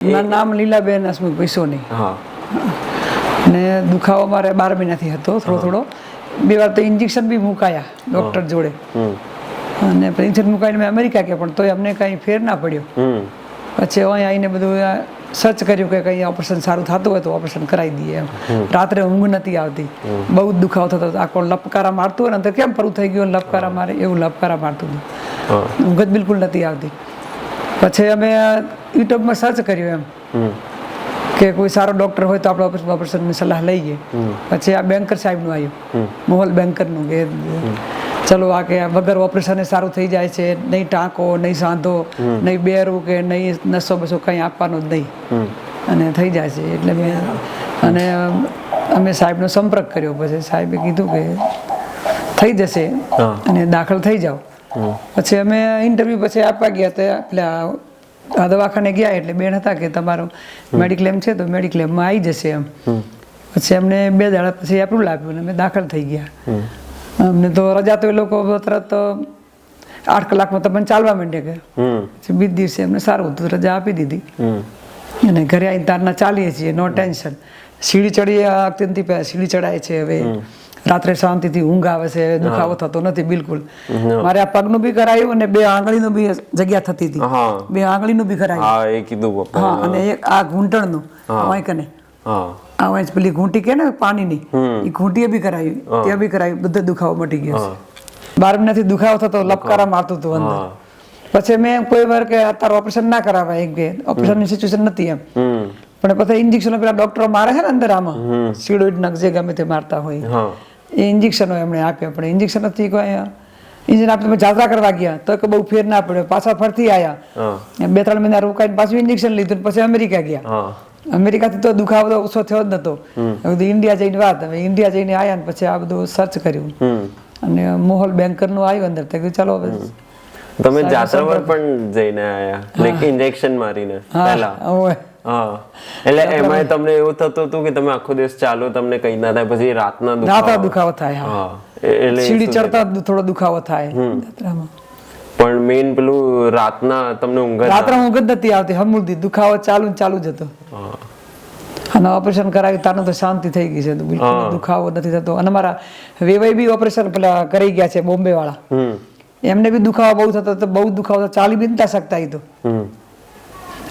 નામ લીલાબેન હસમુખભાઈ સોની. હા. ને દુખાવો મારે 12 મહિનાથી હતો થોડો. 2 વાર તો ઇન્જેક્શન બી મુકાયા ડૉક્ટર જોડે. અને ઇન્જેક્શન મુકાઈને મેં અમેરિકા ગયા પણ તોય અમને કાંઈ ફેર ના પડ્યો. પછી અહીં આવીને બધું સર્ચ કર્યું કે કંઈ ઓપરેશન સારું થતું હોય તો ઓપરેશન કરાવી દઈએ એમ. રાત્રે ઊંઘ નથી આવતી, બહુ જ દુખાવો થતો હતો. આખો લપકારા મારતું હોય ને તો કેમ પરવું થઈ ગયું લપકારા મારે એવું લપકારા મારતું હતું. ઊંઘ જ બિલકુલ નથી આવતી. પછી અમે યુટ્યુબમાં સર્ચ કર્યું એમ કે કોઈ સારો ડૉક્ટર હોય તો આપણે ઓપરેશનની સલાહ લઈએ. પછી આ બેન્કર સાહેબનું આવ્યું, મોહલ બેન્કરનું, કે ચલો આ કે વગર ઓપરેશને સારું થઈ જાય છે, નહીં ટાંકો, નહીં સાંધો, નહીં બેરું કે નહીં નસો બસો કંઈ આપવાનો જ નહીં અને થઈ જાય છે. એટલે મેં અમે સાહેબનો સંપર્ક કર્યો. પછી સાહેબે કીધું કે થઈ જશે અને દાખલ થઈ જાઓ. પછી અમે ઇન્ટરવ્યૂ પછી આપવા ગયા તો પેલા દવાખાને ગયા એટલે બેન હતા કે તમારો મેડિક્લેમ છે તો મેડિક્લેમમાં આવી જશે એમ. પછી અમને 2 દાડા પછી એપ્રુવલ આપ્યું અને અમે દાખલ થઈ ગયા. અમને તો રજા તો એ લોકો તરત 8 કલાકમાં તમને ચાલવા માંડે કે પછી બીજ દિવસે અમને સારું હતું, રજા આપી દીધી અને ઘરે આવીને તારના ચાલીએ છીએ, નો ટેન્શન. સીડી ચડીએ અત્યંત સીડી ચડાય છે. હવે રાત્રે શાંતિથી ઊંઘ આવે છે, દુખાવો થતો નથી બિલકુલ. મારે આ પગનું બી કરાયું અને 2 આંગળીનું બી જગ્યા થતી હતી, 2 આંગળીનું બી કરાયું. હા, અને એક આ ઘૂંટણનું વાંકને આ પેલી ઘૂંટી કે ને પાણીની એ ઘૂંટીએ બી કરાવી, ત્યાં બી કરાવી, બધો દુખાવો મટી ગયો છે. 12 મહિનાથી દુખાવો થતો, લપકારા મારતું હતું અંદર. પછી મેં કોઈ વાર કે અત્યારે ઓપરેશન ના કરાવાય એમ કે ઓપરેશનની સિચ્યુએશન નથી એમ. પણ પછી ઇન્જેક્શનો પેલા ડોક્ટરો મારે છે ને અંદર આમાં સ્ટીરોઇડ નખ જે ગમે તે મારતા હોય એ ઇન્જેક્શનો એમણે આપ્યા. પણ ઇન્જેક્શન નથી કોઈ ઇન્જેક્શન આપણે જાત્રા કરવા ગયા તો કે બહુ ફેર ના પડ્યો. પાછા ફરતી આવ્યા, 2-3 મહિના રોકાઈને પાછું ઇન્જેક્શન લીધું, પછી અમેરિકા ગયા. અમેરિકાથી તો દુખાવો તો ઓછો થયો જ નતો. ઇન્ડિયા જઈને વાત, હવે ઇન્ડિયા જઈને આવ્યા ને પછી આ બધું સર્ચ કર્યું અને મોહલ બેન્કરનું આવ્યું અંદર. તો કીધું ચાલો તમે જાત્રા પર પણ જઈને આવ્યા, લાઈક ઇન્જેક્શન મારીને પહેલા. એટલે એમાં તમને એવું થતું હતું કે તમે આખો દિવસ ચાલો તમને કઈ ના થાય, પછી રાતના દુખાવો થાય. એટલે સીડી ચડતા થોડો દુખાવો થાય જાત્રામાં. પણ મેઇન પેલું રાતના તમને ઊંઘ જ નથી આવતી, હમુરથી દુખાવો ચાલુ જ હતો. અને ઓપરેશન કરાવ્યું તાનું તો શાંતિ થઈ ગઈ છે, બિલકુલ દુખાવો નથી થતો. અને મારા વેવાઈ બી ઓપરેશન પેલા કરી ગયા છે બોમ્બે વાળા, એમને બી દુખાવો બહુ થતો, બહુ દુખાવો, ચાલી બી નતા શકતા એ તો.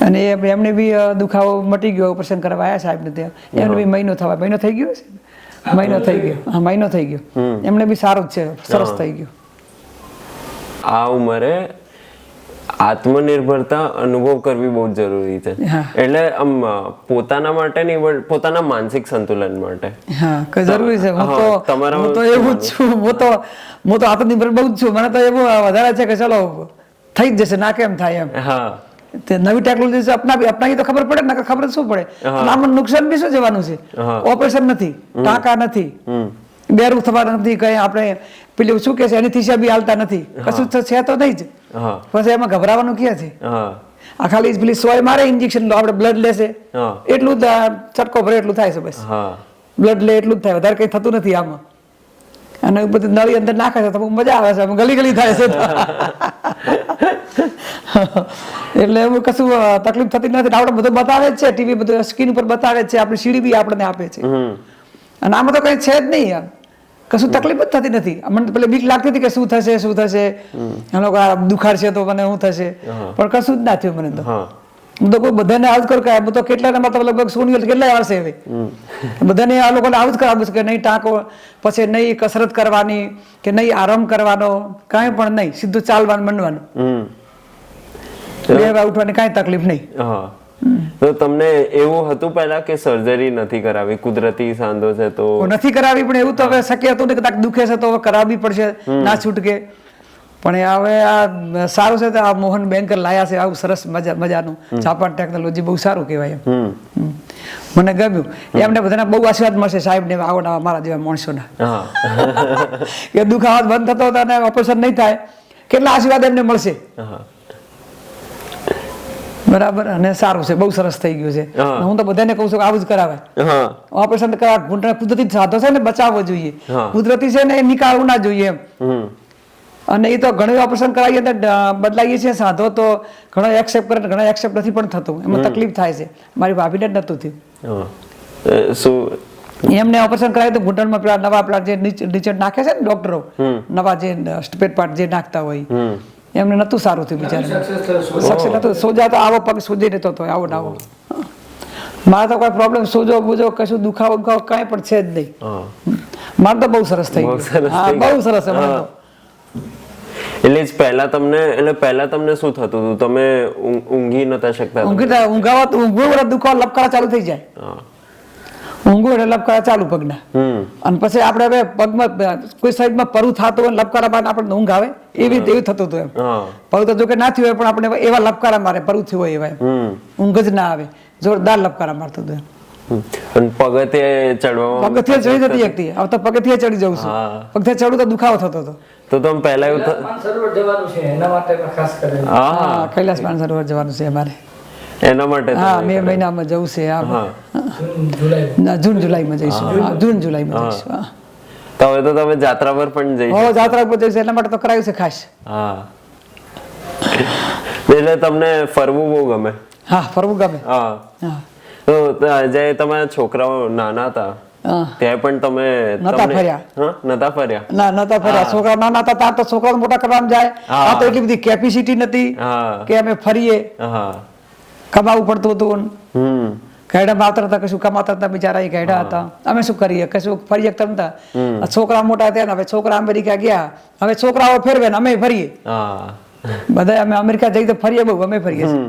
અને એમને બી દુખાવો મટી ગયો, ઓપરેશન કરવા આવ્યા સાહેબને ત્યાં. એમને બી મહિનો થઈ ગયો છે, મહિનો થઈ ગયો. એમને બી સારું જ છે, સરસ થઈ ગયું. આ ઉંમરે આત્મનિર્ભરતા અનુભવ કરવી બહુ જરૂરી છે. એટલે આમ પોતાના માટે નહીં પણ પોતાના માનસિક સંતુલન માટે. હા, જરૂરી છે. હું તો એવું જ છું, હું તો આત્મનિર્ભર બહુ જ છું. મને તો એવું વધારે છે કે ચલો થઈ જ જશે, ના કેમ થાય એમ. નવી ટેકનોલોજી અપનાવી તો ખબર પડે ને, ખબર શું પડે. આમાં નુકસાન બી શું જવાનું છે? ઓપરેશન નથી, ટાંકા નથી, બેરું થવાનું નથી, કઈ આપણે પેલું શું કે છે એનેસ્થેસિયા બી હાલતા નથી, કશું છે તો નહીં જ. પછી એમાં ગભરાવાનું ક્યાં છે? આ ખાલી પેલી સોય મારે ઇન્જેક્શન લો, આપણે બ્લડ લેશે એટલું જ ચટકો ભરે એટલું થાય છે, બસ બ્લડ લે એટલું જ થાય, વધારે કઈ થતું નથી આમાં. અને બધું નળી અંદર નાખે છે તો બહુ મજા આવે છે, ગલી થાય છે. એટલે એવું કશું તકલીફ થતી નથી. આપણે બધું બતાવે જ છે, ટીવી બધું સ્ક્રીન ઉપર બતાવે જ છે, આપણી સીડી બી આપણને આપે છે. અને આમાં તો કઈ છે જ નહીં યાર, કશું તકલીફ જ થતી નથી. મને પેલી બીક લાગતી હતી કે શું થશે દુખાડશે તો મને શું થશે, પણ કશું જ ના થયું મને તો. હું તો કોઈ બધાને આવું જ કરું કે હું તો કેટલાને લગભગ 100 કેટલાય આવશે હવે બધાને આ લોકોને આવું જ કરાવું છે કે નહીં ટાંકો, પછી નહીં કસરત કરવાની કે નહીં આરામ કરવાનો, કાંઈ પણ નહીં, સીધું ચાલવાનું માંડવાનું, ઉઠવાની કાંઈ તકલીફ નહીં. તો તમને એવું હતું પહેલા કે સર્જરી નથી કરાવી, કુદરતી સાંધો છે તો નથી કરાવી? પણ એવું તો હવે શક્ય હતું ને કદાચ દુખે છે તો હવે કરાવવી પડશે, ના છૂટકે. પણ હવે આ સારું છે તો આ મોહન બેન્કર લાયા છે, આવું સરસ મજાનું જાપાન ટેકનોલોજી, બહુ સારું કહેવાય એમ. મને ગમ્યું. એમને બધાને બહુ આશીર્વાદ મળશે સાહેબને, આવો મારા જેવા માણસોના કે દુખાવો બંધ થતો હતો અને ઓપરેશન નહીં થાય, કેટલા આશીર્વાદ એમને મળશે. બરાબર. અને સારું છે, બહુ સરસ થઈ ગયું છે. હું તો બધાને કહું છું કે આવું જ કરાવાય. ઓપરેશન ઘૂંટણ કુદરતી સાધો છે ને, બચાવવો જોઈએ. કુદરતી છે ને એ નીકાળવું ના જોઈએ એમ. અને એ તો ઘણી ઓપરેશન કરાવીએ તો બદલાઈએ છીએ સાંધો તો ઘણો એક્સેપ્ટ કરે ઘણા એક્સેપ્ટ નથી પણ થતું, એમાં તકલીફ થાય છે. મારી ભાભીને જ નહોતું થયું. શું એમને ઓપરેશન કરાવી તો ઘૂંટણમાં પેલા નવા પેલા જે નીચે નાખે છે ને ડોક્ટરો, નવા જે સ્પેર પાર્ટ જે નાખતા હોય, એમને નતું સારું થયું બિચારાને. સક્સેસ નતું. સોજા તો આવો પગ સોજી રહેતો હતો, આવો ને આવો. મારે તો કોઈ પ્રોબ્લેમ સોજો બુજો કશું દુખાવો કાંઈ પણ છે જ નહીં. મારે તો બહુ સરસ થઈ ગયું. હા, બહુ સરસ છે મારે તો. એટલે જ પહેલા તમને શું થતું હતું? તમે ઊંઘી નતા શકતા? ઊંઘવા દુખાવો લપકારા ચાલુ થઈ જાય. ઊંઘું એટલે લપકારા ચાલુ પગના. અને પછી આપણે હવે પગમાં કોઈ સાઈડમાં પરું થતું હોય લપકારા બાદ આપણે ઊંઘ આવે એવી થતું હતું એમ. પરું તો જો કે ના થયું હોય પણ આપણે એવા લપકારા મારે પરું થયું હોય એવા ઊંઘ જ ના આવે, જોરદાર લપકારા મારતું હતું એમ. પગથિયે ચડી જતી હતી. હવે તો પગથિયે ચડી જવું છું. પગથિયે ચડું તો દુખાવો થતો હતો. તો તમે પહેલા એવું કૈલાસ માન સરોવર જવાનું છે અમારે. એના માટે હા, મે મહિનામાં જવું છે. જૂન જુલાઈમાં જઈશું. જૂન જુલાઈમાં જઈશું. તો હવે તો તમે જાત્રા પર પણ જઈશું? જાત્રા પર જઈશું એટલા માટે તો કરાયું છે ખાસ. હા, એટલે તમને ફરવું બહુ ગમે? હા, ફરવું ગમે. હા. તો જે તમારા છોકરાઓ નાના હતા ત્યાં પણ તમે નતા ફર્યા? નતા ફર્યા? ના, નતા ફર્યા. છોકરા નાના હતા ત્યાં તો છોકરા મોટા કરવામાં જાય. આ તો એટલી બધી કેપેસિટી નથી કે અમે ફરીએ. કમાવું પડતું હતું. ગયડા માત્ર હતા, કશું કમાતા હતા બિચારા, એ ગયડા હતા. અમે શું કરીએ, કશું ફરી શકતા નતા. છોકરા મોટા થયા ને હવે છોકરા અમેરિકા ગયા, હવે છોકરાઓ ફેરવે ને અમે ફરીએ. બધા અમે અમેરિકા જઈએ તો ફરીએ, બહુ અમે ફરીએ છીએ.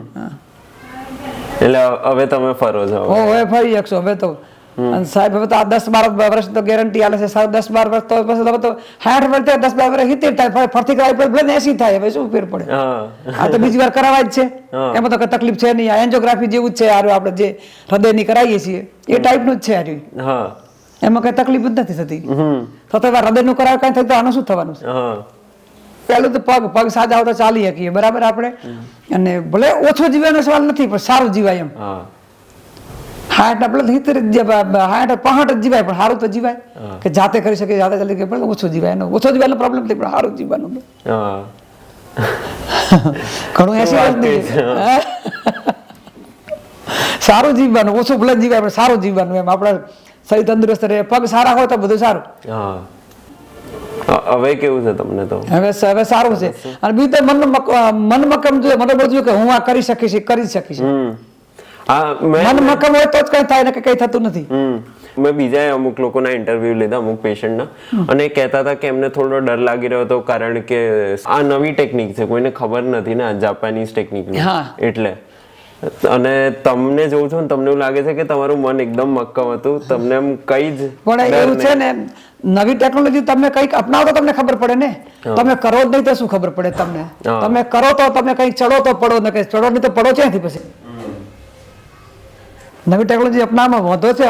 એટલે હવે તમે ફરો છો? હવે ફરી શકશો હવે તો. સાહેબ હવે તો આ 10-12 વર્ષ તો ગેરંટી આલે છે. 10-12 વર્ષ તો પછી હવે તો 60 વર્ષ 10-12 વર્ષ 70 થાય, ફરતી કરાવી ભલે 80 થાય. હવે શું ફેર પડે? આ તો બીજી વાર કરાવાય જ છે. એમાં તો કઈ તકલીફ છે નહીં. આ એન્જિયોગ્રાફી જેવું જ છે. આપણે જે હૃદયની કરાવીએ છીએ એ ટાઈપનું જ છે. એમાં કઈ તકલીફ જ નથી થતી. તો હૃદયનું કરાવે કઈ થતું આનું શું થવાનું છે? પેલું તો પગ સાજા હોય તો ચાલી શકીએ બરાબર આપણે. અને ભલે ઓછો જીવવાનો સવાલ નથી પણ સારું જીવાય એમ. 60 આપણે 65 જીવાય પણ સારું તો જીવાય કે જાતે કરી શકે, જાતે ચાલી શકે. પણ ઓછો જીવાય, એનો ઓછો જીવાયનો પ્રોબ્લેમ નથી પણ સારું જીવવાનું ઘણું 80 વર્ષ નહીં. સારું જીવવાનું, ઓછું ભલે જીવાય પણ સારું જીવવાનું એમ. આપણા શરીર તંદુરસ્ત રહે, પગ સારા હોય તો બધું સારું. હવે કેવું છે તમને? તો હવે સારું છે. અને બીજું તો મન મક્કમ જોઈએ, મનોબળ જોઈએ કે હું આ કરી શકીશ, કરી શકીશ. મન મક્કમ હોય તો જ કઈ થાય ને કઈ થતું નથી. મેં બીજા અમુક લોકોના ઇન્ટરવ્યુ લીધા, અમુક પેશન્ટના, અને કહેતા હતા કે એમને થોડો ડર લાગી રહ્યો હતો કારણ કે આ નવી ટેકનિક છે, કોઈને ખબર નથી ને આ જાપાનીઝ ટેકનિક એટલે. અને તમને જોઉં છું ને તમને એવું લાગે છે કે તમારું મન એકદમ મક્કમ હતું, તમને એમ કઈ જ પણ એવું છે ને નવી ટેકનોલોજી તમે કઈક અપનાવો તો તમને ખબર પડે ને. તમે કરો જ નહીં તો શું ખબર પડે તમને? તમે કરો તો તમે કઈક ચડો તો પડો, ને કઈ ચડો નહીં તો પડો ક્યાંથી પછી? નવી ટેકનોલોજી અપનાવવામાં વાંધો છે.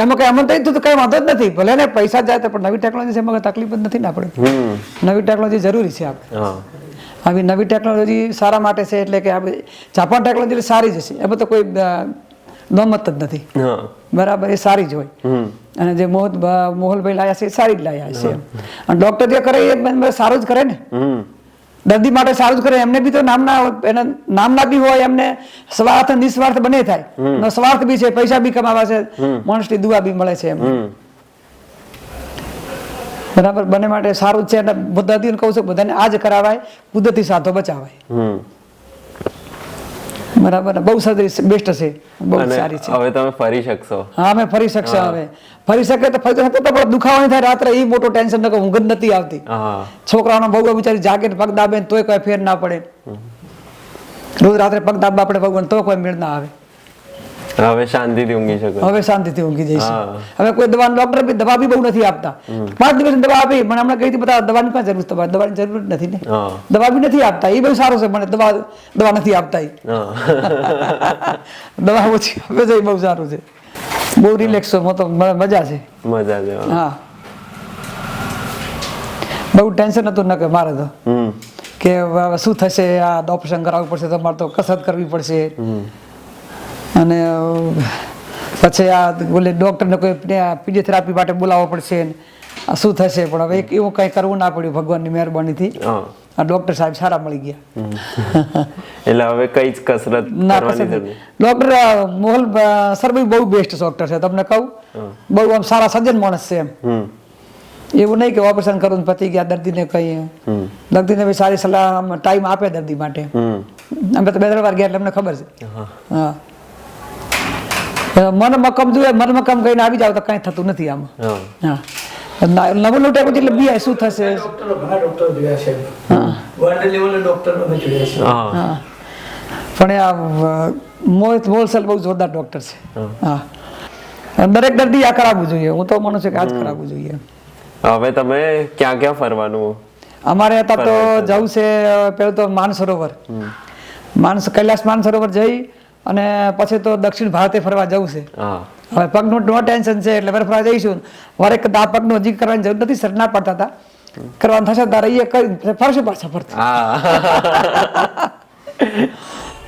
એમાં કઈ અમન થઈ તો કઈ વાંધો જ નથી. ભલે ને પૈસા જાય તો પણ નવી ટેકનોલોજી છે એમાં તકલીફ જ નથી ને આપણે. નવી ટેકનોલોજી જરૂરી છે આપણે. આવી નવી ટેકનોલોજી સારા માટે છે. એટલે કે આપણે જાપાન ટેકનોલોજી સારી જ છે, એમાં તો કોઈ નોમત જ નથી બરાબર. એ સારી જ હોય. અને જે મોહલભાઈ લાયા છે એ સારી જ લાયા છે. અને ડોક્ટર જે કરે એ સારું જ કરે ને, દર્દી માટે સારું જ કરે. એમને બી તો નામના બી હોય, એમને સ્વાર્થ નિસ્વાર્થ બને થાય. સ્વાર્થ બી છે, પૈસા બી કમાવા છે, માણસની દુઆ બી મળે છે એમ બરાબર. બંને માટે સારું જ છે. અને દર્દીઓને કહું છું બધાને આ જ કરાવાય, કુદરતી સાધો બચાવાય બરાબર. બહુ સારી બેસ્ટ છે, બહુ સારી છે. હવે તમે ફરી શકશો? હા, અમે ફરી શકશો. હવે ફરી શકે તો ફરી શકે તો પણ દુખાવો નહીં થાય રાત્રે, એ મોટો ટેન્શન ન કે ઊંઘ જ નથી આવતી. છોકરાઓનો બહુ બિચારી જાગે પગ દાબે તોય કોઈ ફેર ના પડે. રોજ રાત્રે પગ દાબવા પડે ભગવાન તો કોઈ મેળ ના આવે. હવે શાંતિથી ઊંઘી શકો? હવે શાંતિથી ઊંઘી જઈશું. હવે કોઈ ડોક્ટર બી દવા બી બહુ નથી આપતા. 5 દિવસની દવા આપી મને હમણાં કહી હતી બધા દવાની ક્યાં જરૂર? તમારે દવાની જરૂર નથી ને. દવા બી નથી આપતા. એ બહુ સારું છે. મને દવા નથી આપતા. દવા ઓછી આપે છે, એ બહુ સારું છે. બહુ રિલેક્સ છો, તો મજા છે. હા, બહુ ટેન્શન હતું ન કે મારે તો કે શું થશે, આ ઓપરેશન કરાવવું પડશે, તમારે તો કસરત કરવી પડશે. અને પછી આ બોલે ડોક્ટરને કોઈ ફિઝિયોથેરાપી માટે બોલાવવો પડશે. આ શું થશે, પણ હવે એવું કંઈ કરવું ના પડ્યું ભગવાનની મહેરબાનીથી. આ ડોક્ટર સાહેબ સારા મળી ગયા. એટલે હવે કઈ જ કસરત કરવાની જરૂર નહીં. ડોક્ટર મોહલ સર બહુ બેસ્ટ ડોક્ટર છે, તમને કહું. બહુ આમ સારા સજ્જન માણસ છે એમ. એવું નહીં કે ઓપરેશન કરવું પતી ગયા, દર્દીને કહીએ, દર્દીને બી સારી સલાહ ટાઈમ આપે દર્દી માટે. અમે તો 2-3 વાર ગયા એટલે અમને ખબર છે. હા, મન મક્કમ જોઈએ, મન મક્કમ કહીને આવી જાવ તો કઈ થતું નથી આમાં. હા, નવું નવું ટાઈપ એટલે બી શું થશે. પણ આ મોહિત મોલસલ બહુ જોરદાર ડોક્ટર છે. હા, દરેક દર્દી આ કરાવવું જોઈએ. હું તો માનું છું કે આ જ કરાવવું જોઈએ. હવે તમે ક્યાં ક્યાં ફરવાનું? અમારે અત્યારે તો જવું છે પેલું તો માનસરોવર, કૈલાસ માનસરોવર જઈ અને પછી તો દક્ષિણ ભારતે ફરવા જવું છે. હવે પગનું નો ટેન્શન છે એટલે ફરવા જઈશું. વરે આ પગનું હજી કરવાની જરૂર નથી, સર ના પડતા હતા, કરવાનું થશે તારે એ કરી ફરશું પાછા ફરતા.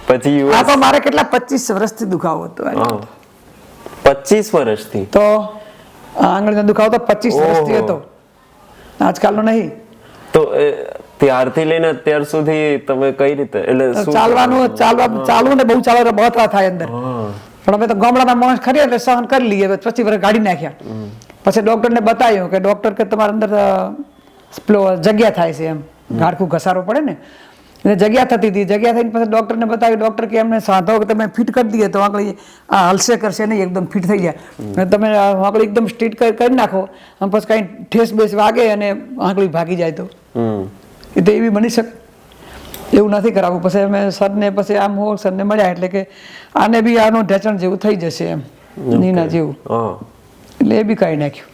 પછી આ તો મારે કેટલા 25 વર્ષથી દુખાવો હતો. 25 વર્ષથી? તો આંગળીનો દુખાવો તો 25 વર્ષથી હતો, આજકાલનો નહીં. તો ત્યારથી લઈને અત્યાર સુધી તમે કઈ રીતે એટલે ચાલવું ને બહુ ચાલવા બહતરા થાય અંદર. પણ અમે તો ગામડાના માણસ ખરી એટલે સહન કરી લઈએ. 25 વર્ષ ગાડી નાખ્યા. પછી ડોક્ટરને બતાવ્યું કે ડોક્ટર કે તમારા અંદર જગ્યા થાય છે એમ, હાડકું ઘસારો પડે ને, જગ્યા થતી હતી. જગ્યા થઈને પછી ડોક્ટરને બતાવ્યું. ડોક્ટર કે એમને સાંધો કે તમે ફિટ કરી દઈએ તો આંગળી આ હલશે કરશે નહીં, એકદમ ફિટ થઈ જાય. તમે આંગળી એકદમ સ્ટ્રીટ કરી નાખો અને પછી કઈ ઠેસ બેસ વાગે અને આંગળી ભાગી જાય તો એ તો એવી બની શકે. એવું નથી કરાવવું. પછી અમે સરને પછી આમ સરને મળ્યા એટલે કે આને બી આનું ઢેચણ જેવું થઈ જશે એમ, નીના જેવું. એટલે એ બી કાઢી નાખ્યું.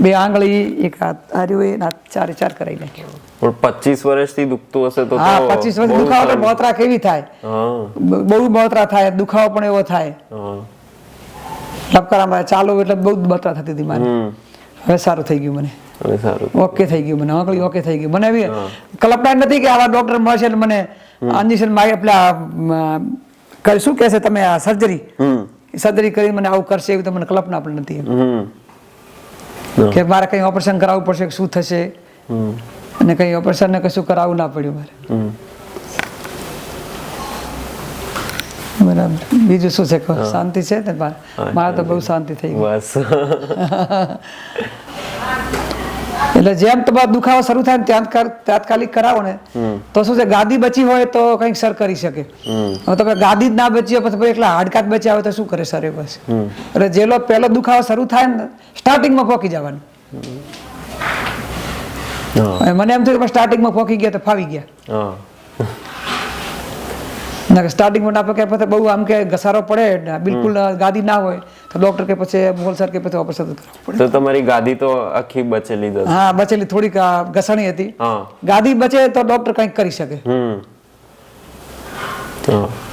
2 આંગળી, 1 હાથ આર્યું, એ 4 કરાવી નાખ્યું. 25 વર્ષથી દુખતું હશે તો? હા, 25 વર્ષ દુખાવો તો બહોતરા કેવી થાય, બહુ બહોતરા થાય, દુખાવો પણ એવો થાય. લપકારા મારે ચાલુ એટલે બહુ બહોતરા થતી હતી મારે. હવે સારું થઈ ગયું મને, ઓકે થઈ ગયું મને, આંગળી ઓકે થઈ ગયું મને. એવી કલ્પના નથી કે આવા ડોક્ટર મળશે મને ઇન્જેક્શન માગે પેલા શું કહે છે તમે આ સર્જરી કરી મને આવું કરશે, એવું તો મને કલ્પના પણ નથી. કે મારે કઈ ઓપરેશન કરાવવું પડશે, શું થશે, અને કઈ ઓપરેશન ને કશું કરાવવું ના પડ્યું મારે. બરાબર. બીજું શું છે, શાંતિ છે ને? મારે તો બહુ શાંતિ થઈ ગઈ. એટલે જેમ તમારો દુખાવો શરૂ થાય ને તાત્કાલિક કરાવો ને તો શું છે, ગાદી બચી હોય તો કંઈક સર કરી શકે. હવે તમે ગાદી જ ના બચી હોય પછી એકલા હાડકા જ બચ્યા હોય તો શું કરે સર? એ બસ એટલે જેલો પહેલો દુખાવો શરૂ થાય ને સ્ટાર્ટિંગમાં પોકી જવાનું. મને એમ થયું કે સ્ટાર્ટિંગમાં પોકી ગયા તો ફાવી ગયા. સ્ટાર્ટિંગમાં ના પકે પછી બહુ આમ કે ઘસારો પડે, બિલકુલ ગાદી ના હોય તો ડોક્ટર કે પછી મોલ સર કે પછી ઓપરેશન કરાવવું પડે. તો તમારી ગાદી તો આખી બચેલી જ? હા, બચેલી, થોડીક ઘસણી હતી. ગાદી બચે તો ડોક્ટર કંઈક કરી શકે.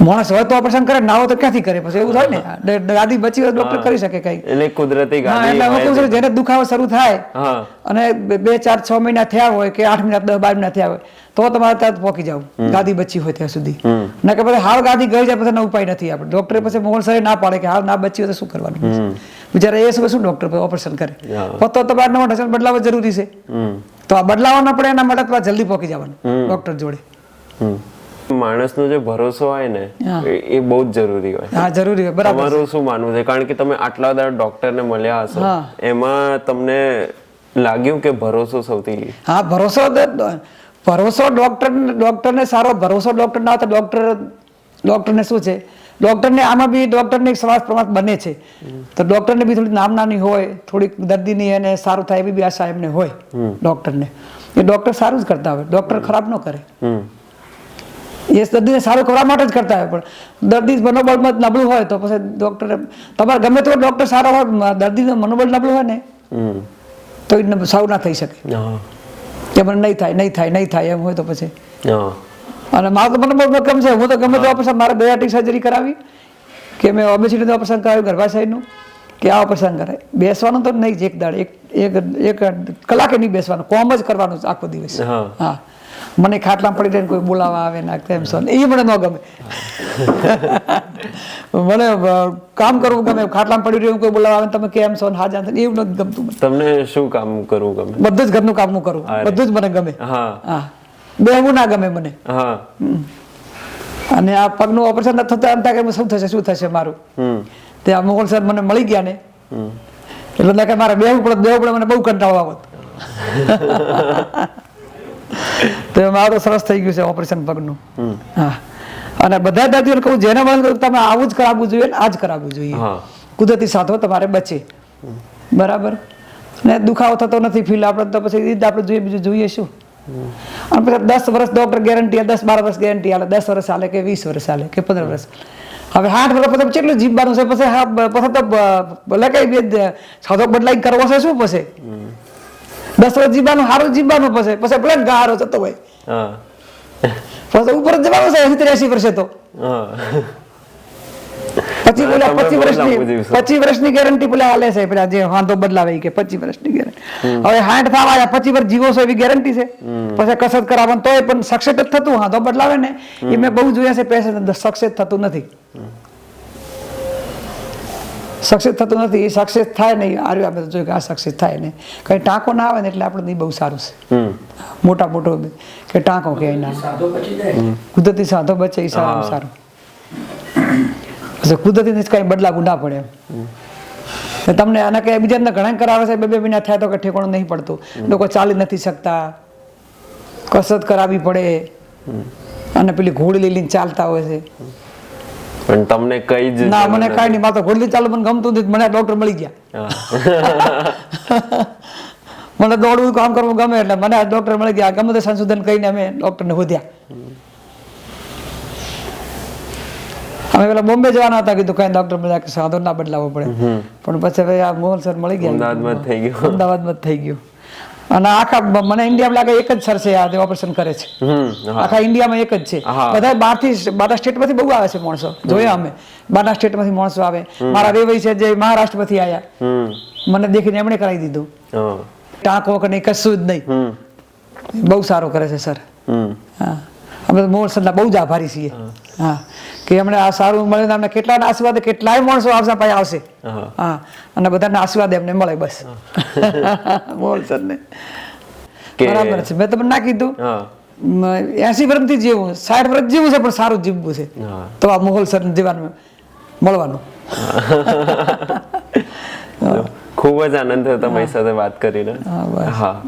માણસ હોય તો ઓપરેશન કરે, ના હોય તો ક્યાંથી કરે? પછી એવું થાય ને, ગાદી બચી હોય ડોક્ટર કરી શકે કઈક. એટલે કુદરતી ગાદી. એટલે જેને દુખાવો શરૂ થાય અને 2, 4, 6 મહિના થયા હોય કે 8 મહિના, 10, 12 મહિના થયા હોય તો તમારે ત્યાં પોકી જાવ, ગાદી બચી હોય ત્યાં સુધી. ના કે પછી હાવ ગાદી ગઈ જાય પછી એનો ઉપાય નથી. આપણે ડોક્ટરે પછી મોહન સાહેબ ના પાડે કે હાવ ના બચી હોય તો શું કરવાનું? બિચારા એ શું ડોક્ટર ઓપરેશન કરે તો તમારે નવો ઢસણ બદલાવો જરૂરી છે. તો આ બદલાવો ના પડે એના માટે તમારે જલ્દી પોકી જવાનું ડોક્ટર જોડે. માણસનો જે ભરોસો હોય ને એ બહુ જ જરૂરી હોય. હા, જરૂરી હોય. બરાબર. તમારું શું માનવું છે? કારણ કે તમે આટલા બધા ડોક્ટરને મળ્યા હશો, એમાં તમને લાગ્યું કે ભરોસો સૌથી? હા, ભરોસો ડોક્ટરને સારો ભરોસો ડોક્ટર ના તો ડોક્ટરને શું છે, ડોક્ટરને આમાં બી ડોક્ટરને સમાજ પ્રમાણ બને છે તો ડોક્ટરને બી થોડી નાની હોય, થોડીક દર્દીની એને સારું થાય એવી બી આશા એમને હોય ડોક્ટરને. એ ડોક્ટર સારું જ કરતા હોય, ડોક્ટર ખરાબ ન કરે. એ દર્દીને સારું કરવા માટે જ કરતા હોય. પણ દર્દી મનોબળમાં નબળું હોય તો પછી ડોક્ટર, તમારે ગમે તેવો ડોક્ટર સારો હોય, દર્દીનું મનોબળ નબળું હોય ને તો એ સારું ના થઈ શકે. કે મને નહીં થાય એમ હોય તો પછી. અને મારું તો મનોબળ કમ છે, હું તો ગમે તે ઓપરેશન, મારે બેયાટિક સર્જરી કરાવી કે મેં ઓબેસિટીનું ઓપરેશન કરાવ્યું, ગર્ભાશયનું કે આ ઓપરેશન કરાય, બેસવાનું તો નહીં જ એક દાડ, એક કલાકે નહીં બેસવાનું, કોમ જ કરવાનું આખો દિવસ. હા, મને ખાટલા પડી રહીને કોઈ બોલાવા આવે ને તેમ સોન એ મને ન ગમે. મને કામ કરવું ગમે, ખાટલામાં પડી રહ્યું કોઈ બોલાવા આવે તમે કેમ છો હાજા એવું નથી ગમતું મને. તમને શું કામ કરવું ગમે? બધું જ ઘરનું કામ હું કરું, બધું જ મને ગમે. હા, બેહવું ના ગમે મને. હા. અને આ પગનું ઓપરેશન નથી થતા એમ થાય કે શું થશે મારું. તે આ મોહન સર મને મળી ગયા ને એટલે કે મારે બેહવું પડે મને બહુ કંટાળો આવતો. તો મારું સરસ થઈ ગયું છે ઓપરેશન પગનું. હા, અને બધા દર્દીઓને કહું જેને મને તમે આવું જ કરાવવું જોઈએ ને આ જ કરાવવું જોઈએ. કુદરતી સાધો તમારે બચે, બરાબર ને દુખાવો થતો નથી ફીલ આપણે તો પછી આપણે જોઈએ બીજું જોઈએ શું. અને પછી 10 વર્ષ ડોક્ટર ગેરંટી 10-12 વર્ષ ગેરંટી હાલે, 10 વર્ષ હાલે કે 20 વર્ષ હાલે કે 15 વર્ષ. હવે 8 વર્ષ પછી કેટલું જીવવાનું છે પછી પછી તો ભલે કઈ સાધો બદલાઈ કરવો છે શું પછી 10 વર્ષ જીવવાનું સારું જીવવાનું પછી ભલે ગારો જતો હોય પછી ઉપર જ જવાનું છે 80-83 વર્ષે તો 25 વર્ષની ગેરંટી પેલા હાલે છે પેલા જે વાંધો બદલાવે કે 25 વર્ષની ગેરંટી. હવે 60 થવા 25 વર્ષ જીવો છો એવી ગેરંટી છે. પછી કસરત કરાવવાનું તોય પણ સક્સેસ જ થતું વાંધો બદલાવે ને એ મેં બહુ જોયા છે પેશન્ટ સક્સેસ થતું નથી. સક્સેસ થતું નથી. એ સક્સેસ થાય નહીં આર્યું આપણે જોયું કે આ સક્સેસ થાય ને કઈ ટાંકો ના આવે ને એટલે આપણે બહુ સારું છે. મોટો કે ટાંકો કે ના કુદરતી સાધો બચે એ સારામાં સારું. કુદરતી કઈ બદલાવું ના પડે એમ. તમને આને કઈ બીજા ઘણા કરાવે છે 2 મહિના થયા તો કે ઠેકાણું નહીં પડતું, લોકો ચાલી નથી શકતા, કસરત કરાવવી પડે અને પેલી ઘોડી લઈને ચાલતા હોય છે. પણ તમને કઈ જ ના મને કઈ નહીં, મારે તો ઘોડી ચાલુ મને ગમતું નથી. મને ડોક્ટર મળી ગયા. મને દોડવું કામ કરવું ગમે એટલે મને આ ડોક્ટર મળી ગયા. ગમે તે સંશોધન કરીને અમે ડોક્ટરને શોધ્યા. અમે પેલા બોમ્બે જવાના હતા, કીધું કઈ ડોક્ટર મળ્યા કે સાધો ના બદલાવવો પડે, પણ પછી હવે આ મોહન સર મળી ગયા. અમદાવાદમાં થઈ ગયું. અને આખા મને ઇન્ડિયામાં લાગે એક જ સર છે આ ઓપરેશન કરે છે. આખા ઇન્ડિયામાં એક જ છે. બધા બહારના સ્ટેટમાંથી બહુ આવે છે માણસો, જોયા અમે બહારના સ્ટેટમાંથી માણસો આવે. મારા વેવાઈ છે જે મહારાષ્ટ્રમાંથી આવ્યા, મને દેખીને એમણે કરાવી દીધું. ટાંકો કે નહીં કશું જ નહીં, બહુ સારું કરે છે સર. હા, અમે મોહન સરના બહુ જ આભારી છીએ. હા, કે એમણે આ સારું મળે ને અમને કેટલાના આશીર્વાદ કેટલાય માણસો આવશે પાસે આવશે. હા, અને બધાના આશીર્વાદ એમને મળે બસ. મોહન સરને બરાબર છે. મેં તમને ના કીધું 80 વર્ષથી જીવવું, 60 વર્ષ જીવવું છે પણ સારું જીવવું છે તો આ મોહન સર જીવનમાં મળવાનું. ખૂબ જ આનંદ થયો તમારી સાથે વાત કરીને. હા.